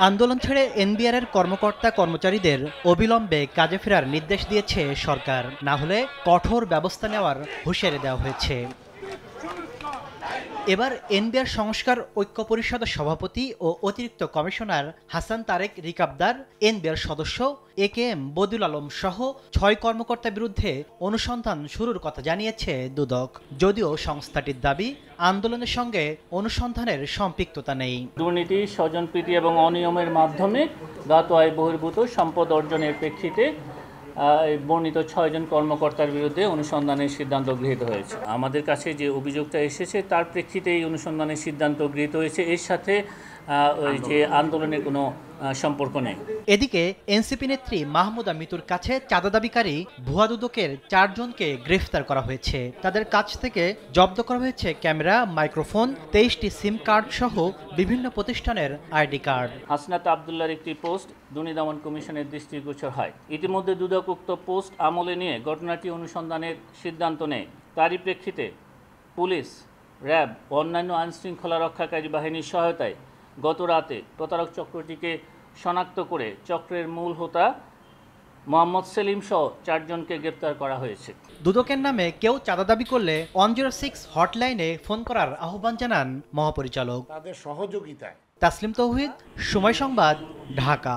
আন্দোলন ছেড়ে এনবিআরের কর্মকর্তা কর্মচারীদের অবিলম্বে কাজে ফেরার নির্দেশ দিয়েছে সরকার, না হলে কঠোর ব্যবস্থা নেওয়ার হুঁশিয়ারি দেওয়া হয়েছে। এবার এনবিআর সংস্কার ঐক্য পরিষদের সভাপতি ও অতিরিক্ত কমিশনার হাসান তারেক রিকাবদার, এনবিআর সদস্য একেএম বদিউল আলম সহ ৬ কর্মকর্তার বিরুদ্ধে অনুসন্ধান শুরুর কথা জানিয়েছে দুদক। যদিও সংস্থাটির দাবি, আন্দোলনের সঙ্গে অনুসন্ধানের সম্পৃক্ততা নেই। দুর্নীতি, স্বজনপ্রীতি এবং অনিয়মের মাধ্যমে জ্ঞাত আয় বহির্ভূত সম্পদ অর্জনের প্রেক্ষিতে বর্ণিত ৬ জন কর্মকর্তার বিরুদ্ধে অনুসন্ধানের সিদ্ধান্ত গৃহীত হয়েছে। আমাদের কাছে যে অভিযোগটা এসেছে তার প্রেক্ষিতে এই অনুসন্ধানের সিদ্ধান্ত গৃহীত হয়েছে। এর সাথে ওই যে আন্দোলনের কোনো সম্পর্ক নেই। এদিকে এনসিপি নেত্রী মাহমুদা মিতুর কাছে চাঁদা দাবিকারী ভুয়া দুদকের ৪ জনকে গ্রেফতার করা হয়েছে। তাদের কাছ থেকে জব্দ করা হয়েছে ক্যামেরা, মাইক্রোফোন, ২৩টি সিম কার্ড সহ বিভিন্ন প্রতিষ্ঠানের আইডি কার্ড। হাসনাত আবদুল্লাহর একটি পোস্ট দুর্নীতি দমন কমিশনের দৃষ্টিগোচর হয়। ইতিমধ্যে দুদক উক্ত পোস্ট আমলে নিয়ে ঘটনাটি অনুসন্ধানের সিদ্ধান্ত নেয়। তারই প্রেক্ষিতে পুলিশ, র্যাব ও অন্যান্য আইনশৃঙ্খলা রক্ষাকারী বাহিনীর সহায়তায় গত রাতে প্রতারক চক্রটিকে শনাক্ত করে চক্রের মূল হোতা মোহাম্মদ সেলিম সহ ৪ জনকে গ্রেপ্তার করা হয়েছে। দুদকের নামে কেউ চাঁদা দাবি করলে 106 হটলাইনে ফোন করার আহ্বান জানান মহাপরিচালক। তাদের সহযোগিতায়। তাসলিম তৌহিদ, সময় সংবাদ, ঢাকা।